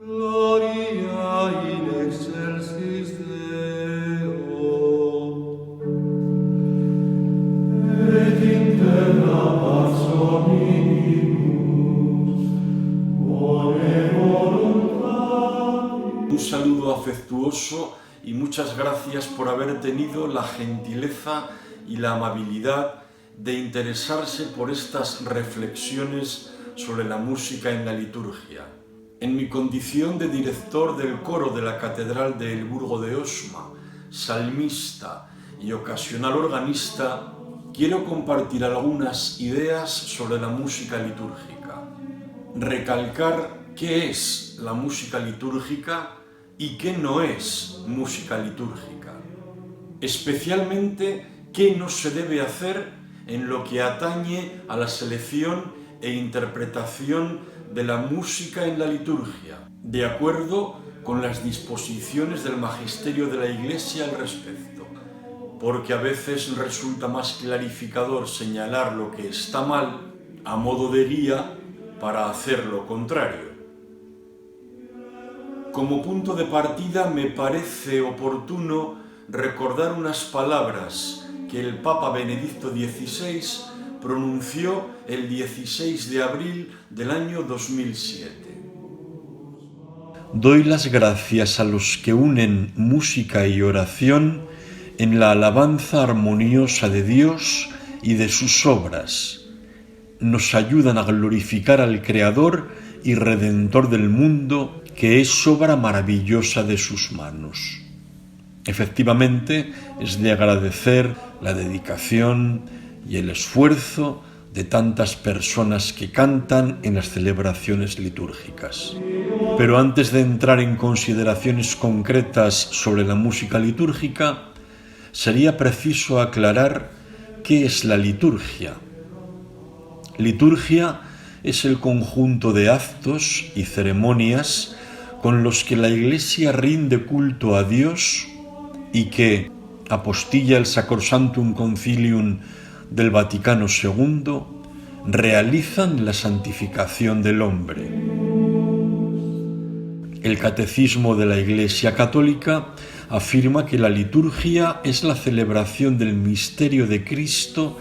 Gloria in excelsis Deo, et in terra pax hominibus, bone voluntatis. Un saludo afectuoso y muchas gracias por haber tenido la gentileza y la amabilidad de interesarse por estas reflexiones sobre la música en la liturgia. En mi condición de director del coro de la Catedral de El Burgo de Osma, salmista y ocasional organista, quiero compartir algunas ideas sobre la música litúrgica. Recalcar qué es la música litúrgica y qué no es música litúrgica. Especialmente qué no se debe hacer en lo que atañe a la selección e interpretación de la música en la liturgia, de acuerdo con las disposiciones del magisterio de la Iglesia al respecto, porque a veces resulta más clarificador señalar lo que está mal a modo de guía para hacer lo contrario. Como punto de partida me parece oportuno recordar unas palabras que el Papa Benedicto XVI pronunció el 16 de abril del año 2007. Doy las gracias a los que unen música y oración en la alabanza armoniosa de Dios y de sus obras. Nos ayudan a glorificar al Creador y Redentor del mundo, que es obra maravillosa de sus manos. Efectivamente, es de agradecer la dedicación y el esfuerzo de tantas personas que cantan en las celebraciones litúrgicas. Pero antes de entrar en consideraciones concretas sobre la música litúrgica, sería preciso aclarar qué es la liturgia. Liturgia es el conjunto de actos y ceremonias con los que la Iglesia rinde culto a Dios y que apostilla el Sacrosanctum Concilium del Vaticano II, realizan la santificación del hombre. El Catecismo de la Iglesia Católica afirma que la liturgia es la celebración del misterio de Cristo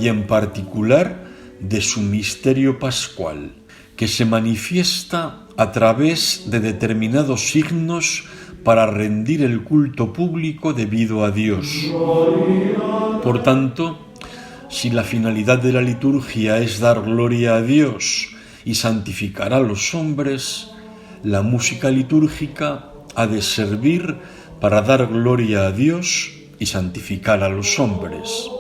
y en particular de su misterio pascual, que se manifiesta a través de determinados signos para rendir el culto público debido a Dios. Por tanto, si la finalidad de la liturgia es dar gloria a Dios y santificar a los hombres, la música litúrgica ha de servir para dar gloria a Dios y santificar a los hombres.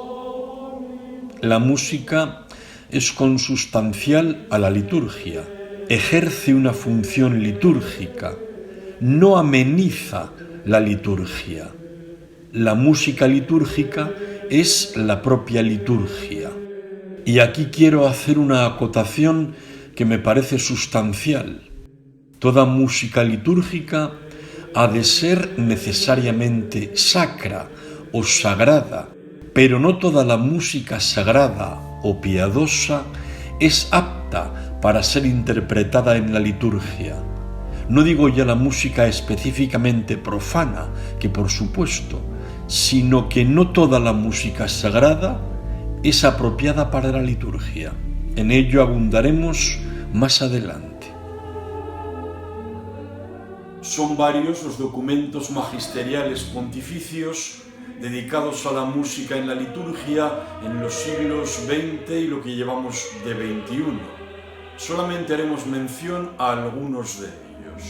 La música es consustancial a la liturgia, ejerce una función litúrgica, no ameniza la liturgia. La música litúrgica es la propia liturgia. Y aquí quiero hacer una acotación que me parece sustancial. Toda música litúrgica ha de ser necesariamente sacra o sagrada, pero no toda la música sagrada o piadosa es apta para ser interpretada en la liturgia. No digo ya la música específicamente profana, que por supuesto, sino que no toda la música sagrada es apropiada para la liturgia. En ello abundaremos más adelante. Son varios los documentos magisteriales pontificios dedicados a la música en la liturgia en los siglos XX y lo que llevamos de XXI. Solamente haremos mención a algunos de ellos.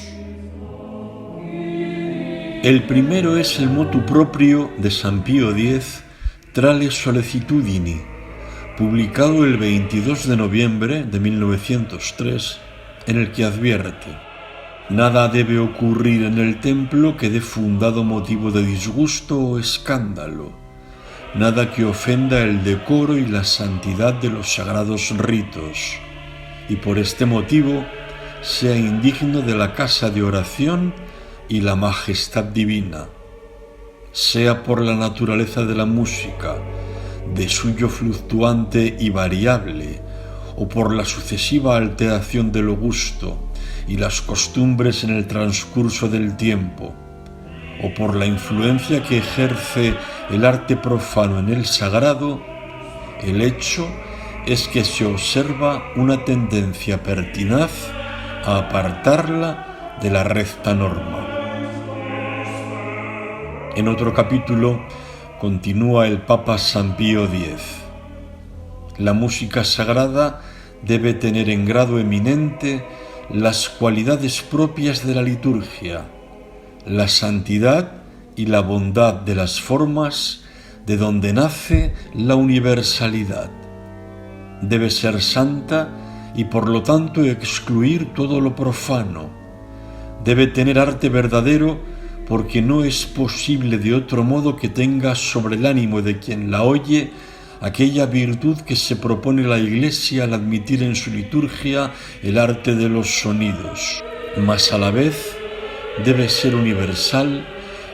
El primero es el motu proprio de San Pío X, Trale Solecitudini, publicado el 22 de noviembre de 1903, en el que advierte: nada debe ocurrir en el templo que dé fundado motivo de disgusto o escándalo, nada que ofenda el decoro y la santidad de los sagrados ritos, y por este motivo sea indigno de la casa de oración y la majestad divina, sea por la naturaleza de la música, de suyo fluctuante y variable, o por la sucesiva alteración de lo gusto y las costumbres en el transcurso del tiempo, o por la influencia que ejerce el arte profano en el sagrado, el hecho es que se observa una tendencia pertinaz a apartarla de la recta norma. En otro capítulo continúa el Papa San Pío X. La música sagrada debe tener en grado eminente las cualidades propias de la liturgia, la santidad y la bondad de las formas de donde nace la universalidad. Debe ser santa y por lo tanto excluir todo lo profano. Debe tener arte verdadero porque no es posible de otro modo que tenga sobre el ánimo de quien la oye aquella virtud que se propone la Iglesia al admitir en su liturgia el arte de los sonidos, mas a la vez debe ser universal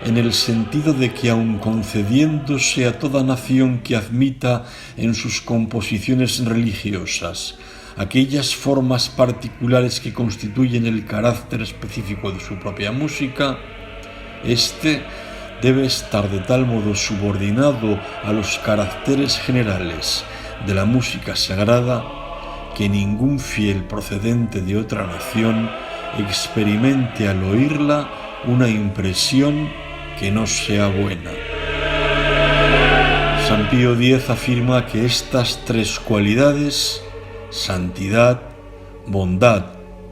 en el sentido de que aun concediéndose a toda nación que admita en sus composiciones religiosas aquellas formas particulares que constituyen el carácter específico de su propia música, éste debe estar de tal modo subordinado a los caracteres generales de la música sagrada que ningún fiel procedente de otra nación experimente al oírla una impresión que no sea buena. San Pío X afirma que estas tres cualidades, santidad, bondad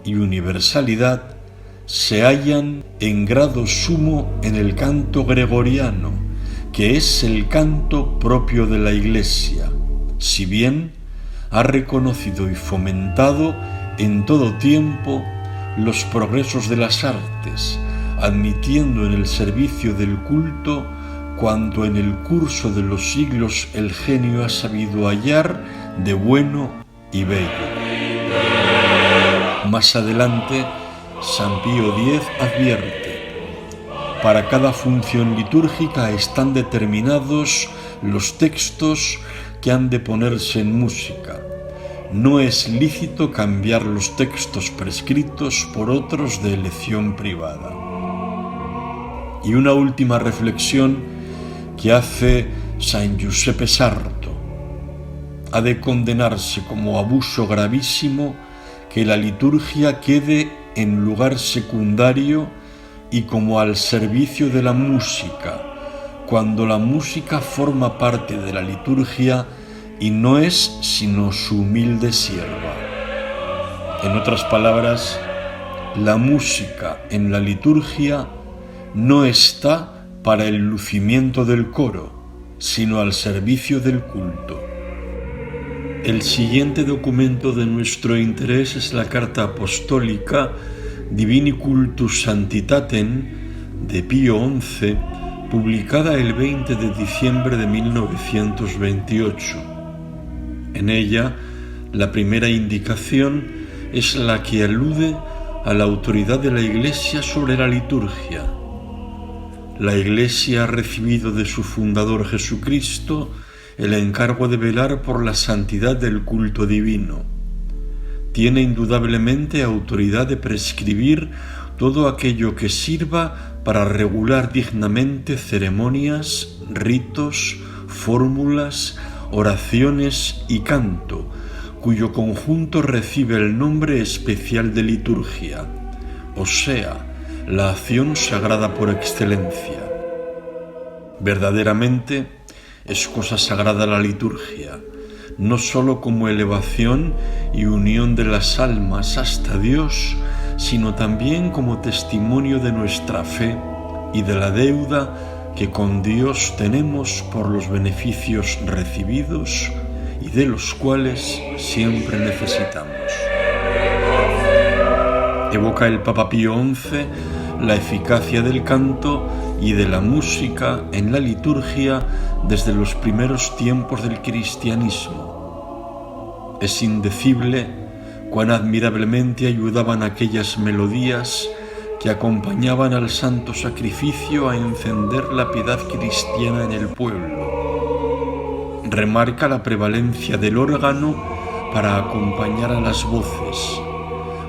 y universalidad, se hallan en grado sumo en el canto gregoriano, que es el canto propio de la Iglesia, si bien ha reconocido y fomentado en todo tiempo los progresos de las artes, admitiendo en el servicio del culto cuanto en el curso de los siglos el genio ha sabido hallar de bueno y bello. Más adelante, San Pío X advierte: para cada función litúrgica están determinados los textos que han de ponerse en música. No es lícito cambiar los textos prescritos por otros de elección privada. Y una última reflexión que hace San Giuseppe Sarto: ha de condenarse como abuso gravísimo que la liturgia quede en lugar secundario y como al servicio de la música, cuando la música forma parte de la liturgia y no es sino su humilde sierva. En otras palabras, la música en la liturgia no está para el lucimiento del coro, sino al servicio del culto. El siguiente documento de nuestro interés es la carta apostólica Divini Cultus Santitatem de Pío XI, publicada el 20 de diciembre de 1928. En ella, la primera indicación es la que alude a la autoridad de la Iglesia sobre la liturgia. La Iglesia ha recibido de su fundador Jesucristo el encargo de velar por la santidad del culto divino. Tiene indudablemente autoridad de prescribir todo aquello que sirva para regular dignamente ceremonias, ritos, fórmulas, oraciones y canto, cuyo conjunto recibe el nombre especial de liturgia, o sea, la acción sagrada por excelencia. Verdaderamente es cosa sagrada la liturgia, no sólo como elevación y unión de las almas hasta Dios, sino también como testimonio de nuestra fe y de la deuda que con Dios tenemos por los beneficios recibidos y de los cuales siempre necesitamos. Evoca el Papa Pío XI la eficacia del canto y de la música en la liturgia desde los primeros tiempos del cristianismo. Es indecible cuán admirablemente ayudaban aquellas melodías que acompañaban al santo sacrificio a encender la piedad cristiana en el pueblo. Remarca la prevalencia del órgano para acompañar a las voces,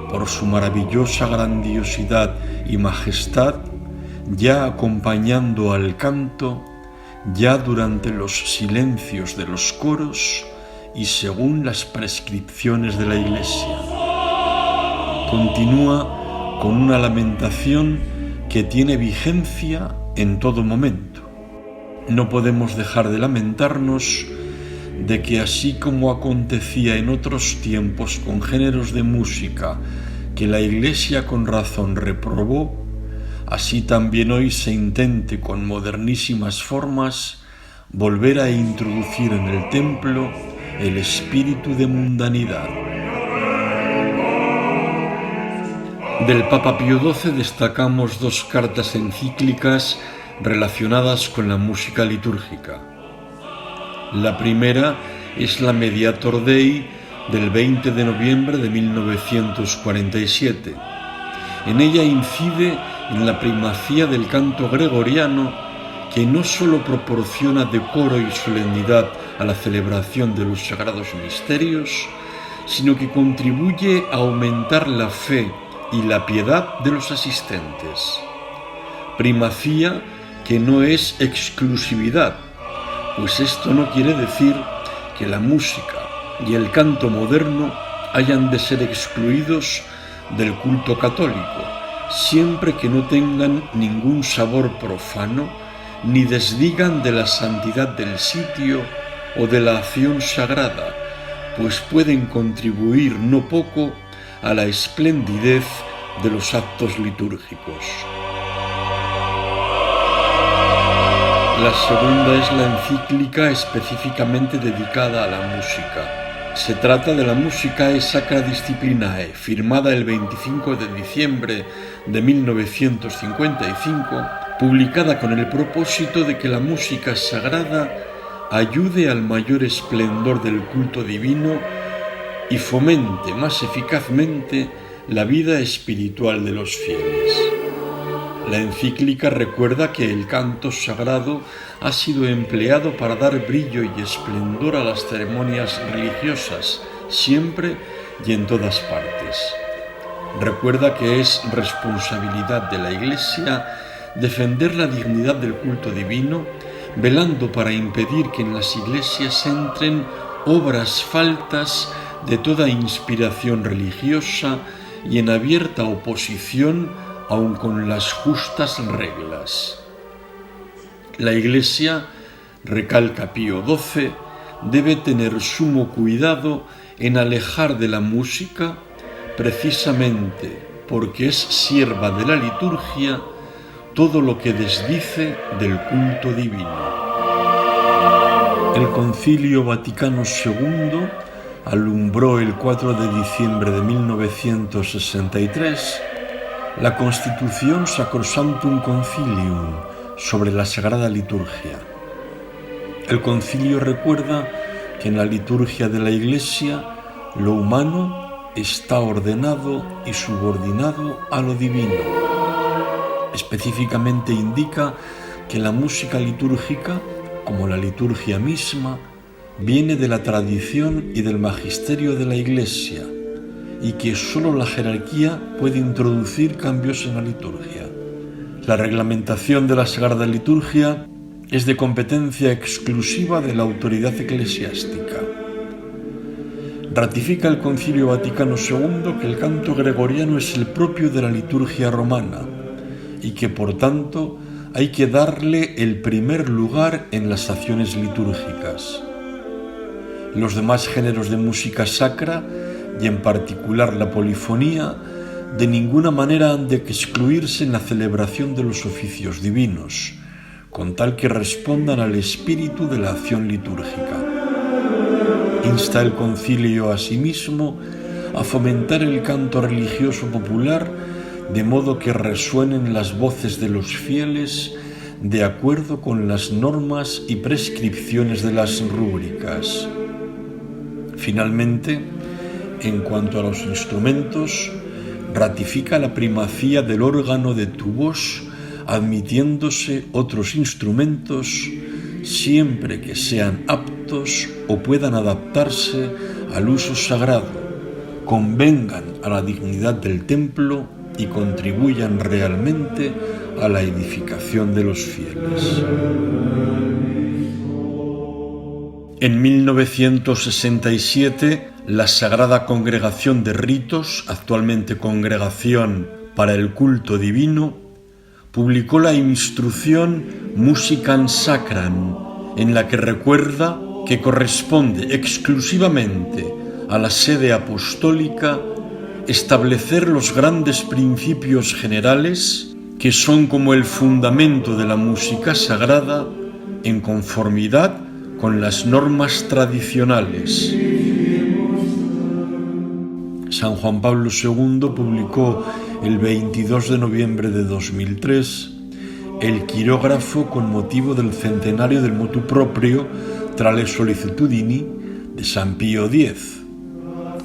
por su maravillosa grandiosidad y majestad, ya acompañando al canto, ya durante los silencios de los coros y según las prescripciones de la Iglesia. Continúa con una lamentación que tiene vigencia en todo momento. No podemos dejar de lamentarnos de que así como acontecía en otros tiempos con géneros de música que la Iglesia con razón reprobó, así también hoy se intente con modernísimas formas volver a introducir en el templo el espíritu de mundanidad. Del Papa Pío XII destacamos dos cartas encíclicas relacionadas con la música litúrgica. La primera es la Mediator Dei del 20 de noviembre de 1947. En ella incide en la primacía del canto gregoriano, que no sólo proporciona decoro y solemnidad a la celebración de los sagrados misterios, sino que contribuye a aumentar la fe y la piedad de los asistentes. Primacía que no es exclusividad, pues esto no quiere decir que la música y el canto moderno hayan de ser excluidos del culto católico, siempre que no tengan ningún sabor profano ni desdigan de la santidad del sitio o de la acción sagrada, pues pueden contribuir no poco a la esplendidez de los actos litúrgicos. La segunda es la encíclica específicamente dedicada a la música. Se trata de la Musicae Sacra Disciplinae, firmada el 25 de diciembre de 1955, publicada con el propósito de que la música sagrada ayude al mayor esplendor del culto divino y fomente más eficazmente la vida espiritual de los fieles. La encíclica recuerda que el canto sagrado ha sido empleado para dar brillo y esplendor a las ceremonias religiosas, siempre y en todas partes. Recuerda que es responsabilidad de la Iglesia defender la dignidad del culto divino, velando para impedir que en las iglesias entren obras faltas de toda inspiración religiosa y en abierta oposición aun con las justas reglas. La Iglesia, recalca Pío XII, debe tener sumo cuidado en alejar de la música, precisamente porque es sierva de la liturgia, todo lo que desdice del culto divino. El Concilio Vaticano II alumbró el 4 de diciembre de 1963 la Constitución Sacrosanctum Concilium sobre la Sagrada Liturgia. El concilio recuerda que en la liturgia de la Iglesia lo humano está ordenado y subordinado a lo divino. Específicamente indica que la música litúrgica, como la liturgia misma, viene de la tradición y del magisterio de la Iglesia, y que sólo la jerarquía puede introducir cambios en la liturgia. La reglamentación de la Sagrada Liturgia es de competencia exclusiva de la autoridad eclesiástica. Ratifica el Concilio Vaticano II que el canto gregoriano es el propio de la liturgia romana y que, por tanto, hay que darle el primer lugar en las acciones litúrgicas. Los demás géneros de música sacra, y en particular la polifonía, de ninguna manera han de excluirse en la celebración de los oficios divinos, con tal que respondan al espíritu de la acción litúrgica. Insta el concilio asimismo a fomentar el canto religioso popular de modo que resuenen las voces de los fieles de acuerdo con las normas y prescripciones de las rúbricas. Finalmente, en cuanto a los instrumentos, ratifica la primacía del órgano de tu voz, admitiéndose otros instrumentos siempre que sean aptos o puedan adaptarse al uso sagrado, convengan a la dignidad del templo y contribuyan realmente a la edificación de los fieles. En 1967, la Sagrada Congregación de Ritos, actualmente Congregación para el Culto Divino, publicó la instrucción Musicam Sacram, en la que recuerda que corresponde exclusivamente a la sede apostólica establecer los grandes principios generales que son como el fundamento de la música sagrada en conformidad con las normas tradicionales. San Juan Pablo II publicó el 22 de noviembre de 2003 el quirógrafo con motivo del centenario del motu proprio tra le sollecitudini de San Pío X.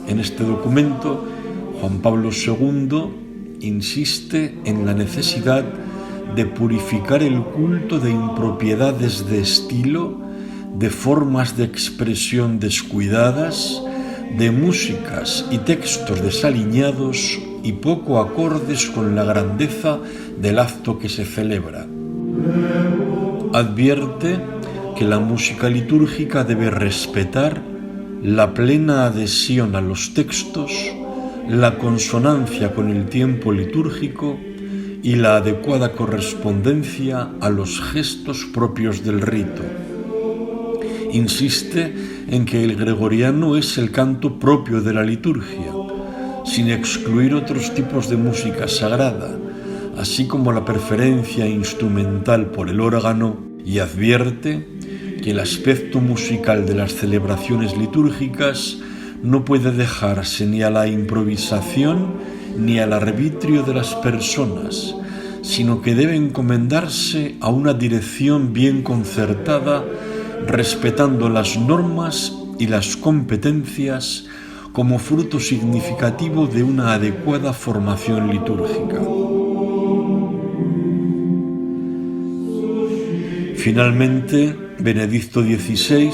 En este documento, Juan Pablo II insiste en la necesidad de purificar el culto de impropiedades de estilo, de formas de expresión descuidadas, de músicas y textos desaliñados y poco acordes con la grandeza del acto que se celebra. Advierte que la música litúrgica debe respetar la plena adhesión a los textos, la consonancia con el tiempo litúrgico y la adecuada correspondencia a los gestos propios del rito. Insiste en que el gregoriano es el canto propio de la liturgia, sin excluir otros tipos de música sagrada, así como la preferencia instrumental por el órgano, y advierte que el aspecto musical de las celebraciones litúrgicas no puede dejarse ni a la improvisación ni al arbitrio de las personas, sino que debe encomendarse a una dirección bien concertada, respetando las normas y las competencias como fruto significativo de una adecuada formación litúrgica. Finalmente, Benedicto XVI,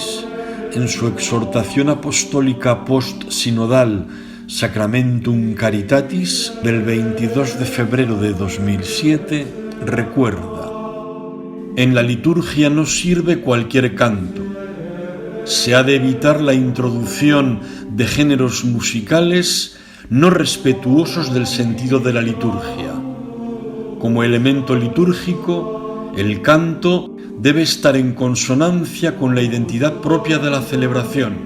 en su exhortación apostólica post-sinodal Sacramentum Caritatis del 22 de febrero de 2007, recuerda: en la liturgia no sirve cualquier canto. Se ha de evitar la introducción de géneros musicales no respetuosos del sentido de la liturgia. Como elemento litúrgico, el canto debe estar en consonancia con la identidad propia de la celebración.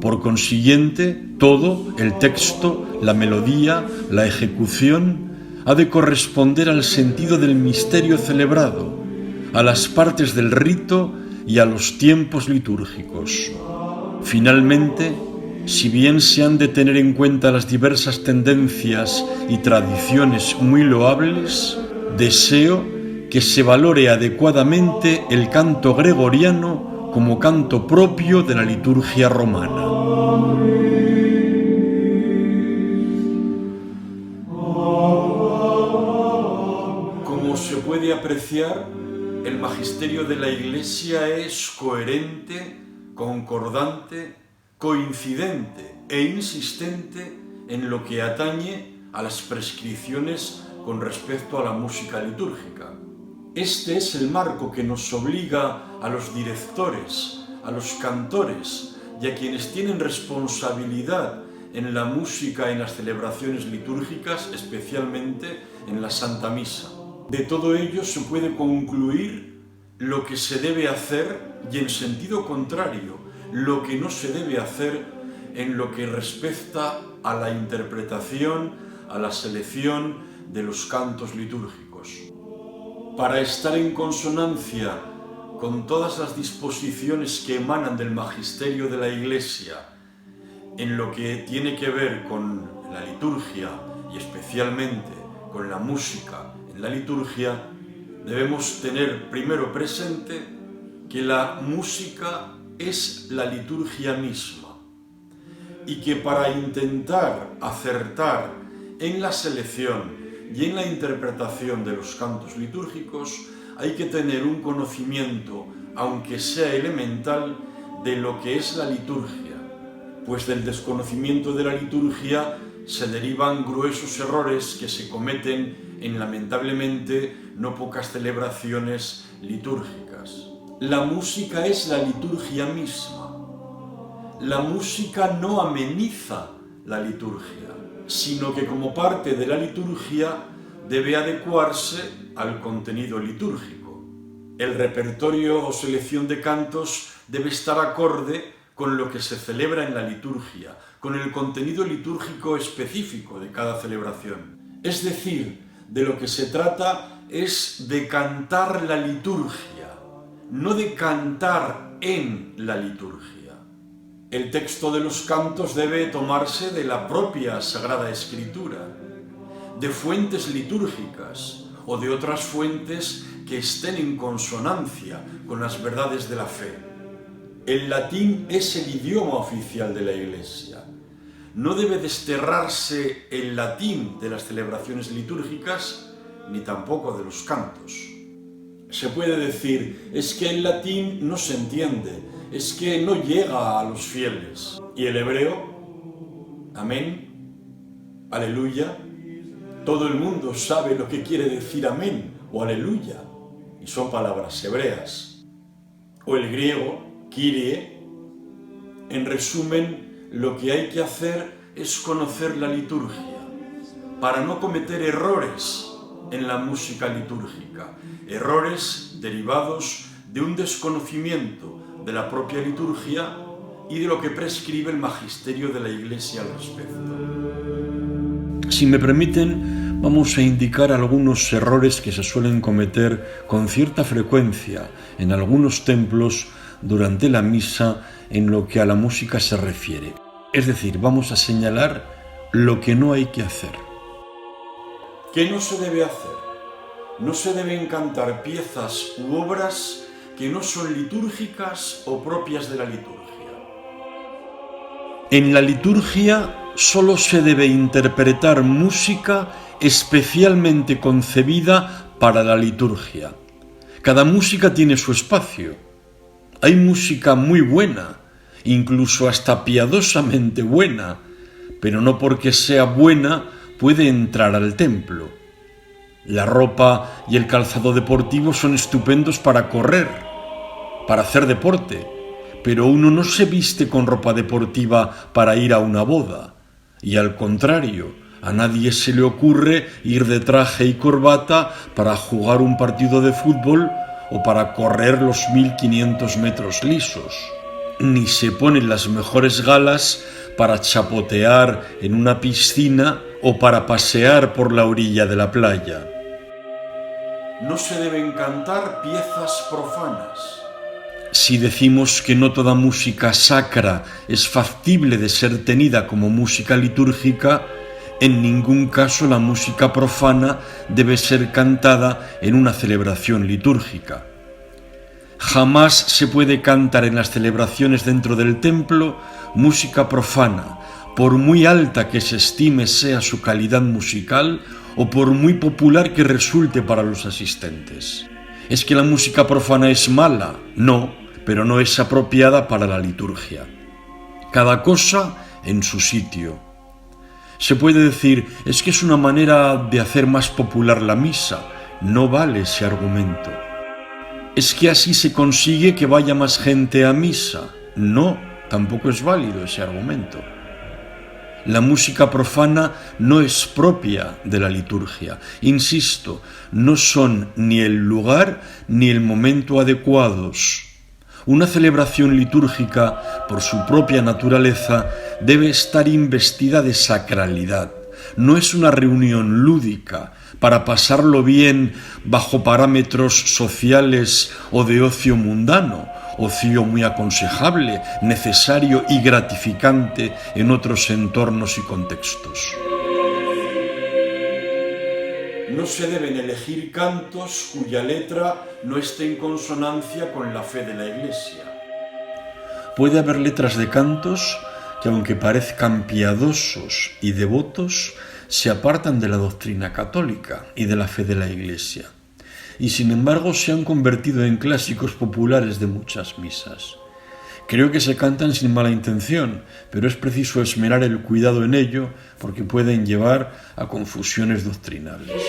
Por consiguiente, todo, el texto, la melodía, la ejecución, ha de corresponder al sentido del misterio celebrado, a las partes del rito y a los tiempos litúrgicos. Finalmente, si bien se han de tener en cuenta las diversas tendencias y tradiciones muy loables, deseo que se valore adecuadamente el canto gregoriano como canto propio de la liturgia romana. Como se puede apreciar, el magisterio de la Iglesia es coherente, concordante, coincidente e insistente en lo que atañe a las prescripciones con respecto a la música litúrgica. Este es el marco que nos obliga a los directores, a los cantores y a quienes tienen responsabilidad en la música en las celebraciones litúrgicas, especialmente en la Santa Misa. De todo ello se puede concluir lo que se debe hacer y, en sentido contrario, lo que no se debe hacer en lo que respecta a la interpretación, a la selección de los cantos litúrgicos. Para estar en consonancia con todas las disposiciones que emanan del magisterio de la Iglesia en lo que tiene que ver con la liturgia y especialmente con la música en la liturgia, debemos tener primero presente que la música es la liturgia misma y que para intentar acertar en la selección y en la interpretación de los cantos litúrgicos hay que tener un conocimiento, aunque sea elemental, de lo que es la liturgia, pues del desconocimiento de la liturgia se derivan gruesos errores que se cometen en lamentablemente no pocas celebraciones litúrgicas. La música es la liturgia misma. La música no ameniza la liturgia, sino que como parte de la liturgia debe adecuarse al contenido litúrgico. El repertorio o selección de cantos debe estar acorde con lo que se celebra en la liturgia, con el contenido litúrgico específico de cada celebración. Es decir, de lo que se trata es de cantar la liturgia, no de cantar en la liturgia. El texto de los cantos debe tomarse de la propia Sagrada Escritura, de fuentes litúrgicas o de otras fuentes que estén en consonancia con las verdades de la fe. El latín es el idioma oficial de la Iglesia. No debe desterrarse el latín de las celebraciones litúrgicas ni tampoco de los cantos. Se puede decir, es que el latín no se entiende, es que no llega a los fieles. ¿Y el hebreo? Amén, aleluya. Todo el mundo sabe lo que quiere decir amén o aleluya, y son palabras hebreas. O el griego, Kyrie. En resumen, lo que hay que hacer es conocer la liturgia, para no cometer errores en la música litúrgica, errores derivados de un desconocimiento de la propia liturgia y de lo que prescribe el magisterio de la Iglesia al respecto. Si me permiten, vamos a indicar algunos errores que se suelen cometer con cierta frecuencia en algunos templos durante la misa en lo que a la música se refiere. Es decir, vamos a señalar lo que no hay que hacer. ¿Qué no se debe hacer? No se deben cantar piezas u obras que no son litúrgicas o propias de la liturgia. En la liturgia solo se debe interpretar música especialmente concebida para la liturgia. Cada música tiene su espacio. Hay música muy buena, incluso hasta piadosamente buena, pero no porque sea buena puede entrar al templo. La ropa y el calzado deportivo son estupendos para correr, para hacer deporte, pero uno no se viste con ropa deportiva para ir a una boda, y al contrario, a nadie se le ocurre ir de traje y corbata para jugar un partido de fútbol o para correr los 1500 metros lisos. Ni se ponen las mejores galas para chapotear en una piscina o para pasear por la orilla de la playa. No se deben cantar piezas profanas. Si decimos que no toda música sacra es factible de ser tenida como música litúrgica, en ningún caso la música profana debe ser cantada en una celebración litúrgica. Jamás se puede cantar en las celebraciones dentro del templo música profana, por muy alta que se estime sea su calidad musical o por muy popular que resulte para los asistentes. ¿Es que la música profana es mala? No, pero no es apropiada para la liturgia. Cada cosa en su sitio. Se puede decir, es que es una manera de hacer más popular la misa. No vale ese argumento. ¿Es que así se consigue que vaya más gente a misa? No, tampoco es válido ese argumento. La música profana no es propia de la liturgia. Insisto, no son ni el lugar ni el momento adecuados. Una celebración litúrgica, por su propia naturaleza, debe estar investida de sacralidad. No es una reunión lúdica para pasarlo bien bajo parámetros sociales o de ocio mundano, ocio muy aconsejable, necesario y gratificante en otros entornos y contextos. No se deben elegir cantos cuya letra no esté en consonancia con la fe de la Iglesia. Puede haber letras de cantos que, aunque parezcan piadosos y devotos, se apartan de la doctrina católica y de la fe de la Iglesia, y sin embargo se han convertido en clásicos populares de muchas misas. Creo que se cantan sin mala intención, pero es preciso esmerar el cuidado en ello porque pueden llevar a confusiones doctrinales.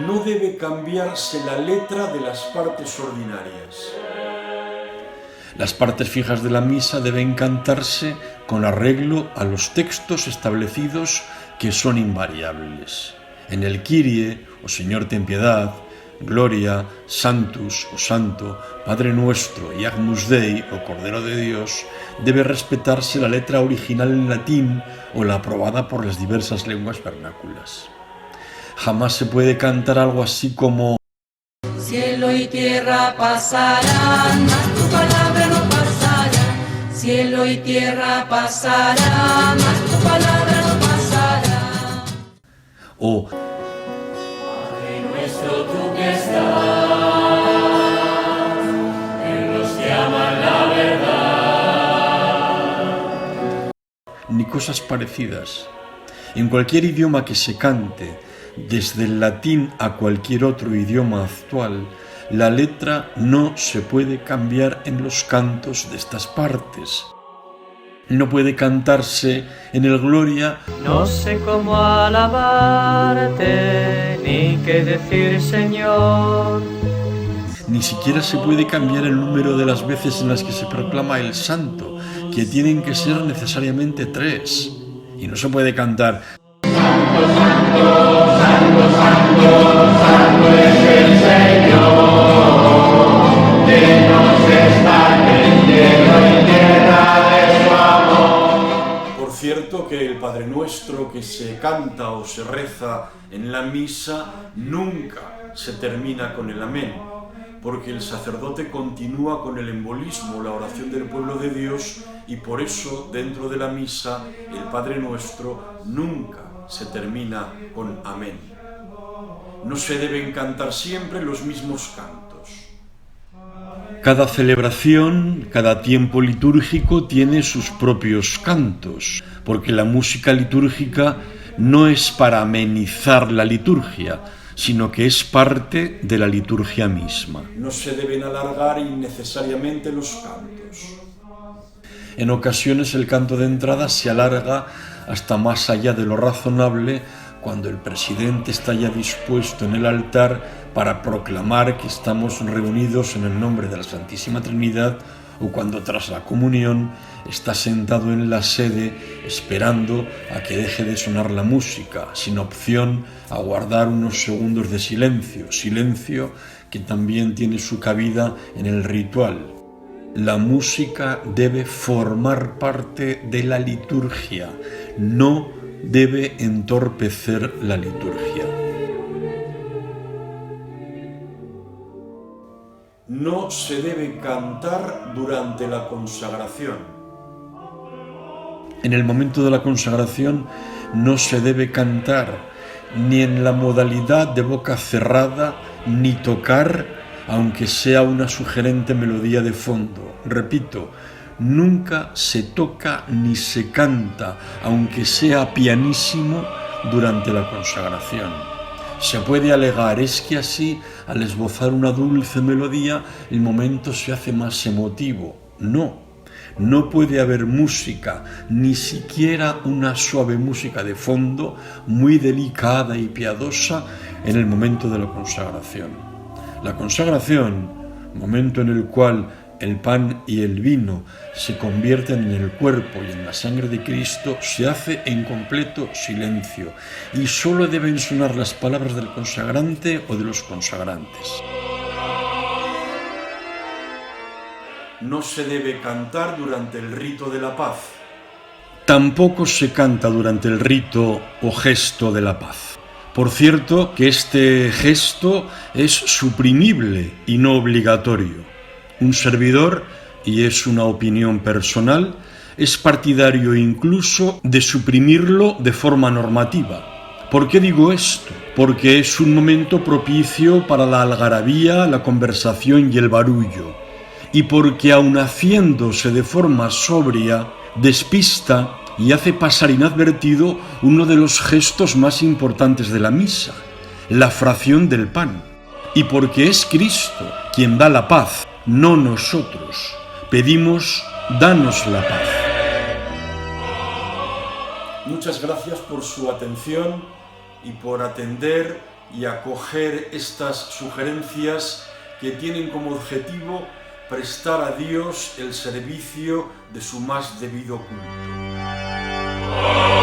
No debe cambiarse la letra de las partes ordinarias. Las partes fijas de la misa deben cantarse con arreglo a los textos establecidos que son invariables. En el Kyrie, o Señor ten piedad, Gloria, Sanctus, o Santo, Padre Nuestro y Agnus Dei, o Cordero de Dios, debe respetarse la letra original en latín o la aprobada por las diversas lenguas vernáculas. Jamás se puede cantar algo así como cielo y tierra pasarán, mas tu palabra no pasará. Cielo y tierra pasarán, mas tu palabra no pasará. o Padre nuestro, tú que estás en los que aman la verdad. ni cosas parecidas. En cualquier idioma que se cante, desde el latín a cualquier otro idioma actual, la letra no se puede cambiar en los cantos de estas partes. No puede cantarse en el Gloria, no sé cómo alabarte, ni qué decir, Señor. ni siquiera se puede cambiar el número de las veces en las que se proclama el Santo, que tienen que ser necesariamente 3. Y no se puede cantar Por cierto que el Padre Nuestro que se canta o se reza en la misa nunca se termina con el amén, porque el sacerdote continúa con el embolismo, la oración del pueblo de Dios, y por eso dentro de la misa el Padre Nuestro nunca se termina con amén. No se deben cantar siempre los mismos cantos. Cada celebración, cada tiempo litúrgico tiene sus propios cantos, porque la música litúrgica no es para amenizar la liturgia, sino que es parte de la liturgia misma. No se deben alargar innecesariamente los cantos. En ocasiones el canto de entrada se alarga hasta más allá de lo razonable cuando el presidente está ya dispuesto en el altar para proclamar que estamos reunidos en el nombre de la Santísima Trinidad, o cuando tras la comunión está sentado en la sede esperando a que deje de sonar la música, sin opción a guardar unos segundos de silencio, silencio que también tiene su cabida en el ritual. La música debe formar parte de la liturgia, no debe entorpecer la liturgia. No se debe cantar durante la consagración. En el momento de la consagración no se debe cantar ni en la modalidad de boca cerrada, ni tocar, aunque sea una sugerente melodía de fondo. Repito, nunca se toca ni se canta, aunque sea pianísimo, durante la consagración. Se puede alegar, es que así, al esbozar una dulce melodía, el momento se hace más emotivo. No puede haber música, ni siquiera una suave música de fondo, muy delicada y piadosa, en el momento de la consagración. La consagración, momento en el cual el pan y el vino se convierten en el cuerpo y en la sangre de Cristo, se hace en completo silencio y solo deben sonar las palabras del consagrante o de los consagrantes. No se debe cantar durante el rito de la paz. Tampoco se canta durante el rito o gesto de la paz. Por cierto, que este gesto es suprimible y no obligatorio. Un servidor, y es una opinión personal, es partidario incluso de suprimirlo de forma normativa. ¿Por qué digo esto? Porque es un momento propicio para la algarabía, la conversación y el barullo. Y porque aun haciéndose de forma sobria, despista y hace pasar inadvertido uno de los gestos más importantes de la misa, la fracción del pan. Y porque es Cristo quien da la paz, no nosotros. Pedimos, danos la paz. Muchas gracias por su atención y por atender y acoger estas sugerencias que tienen como objetivo prestar a Dios el servicio de su más debido culto.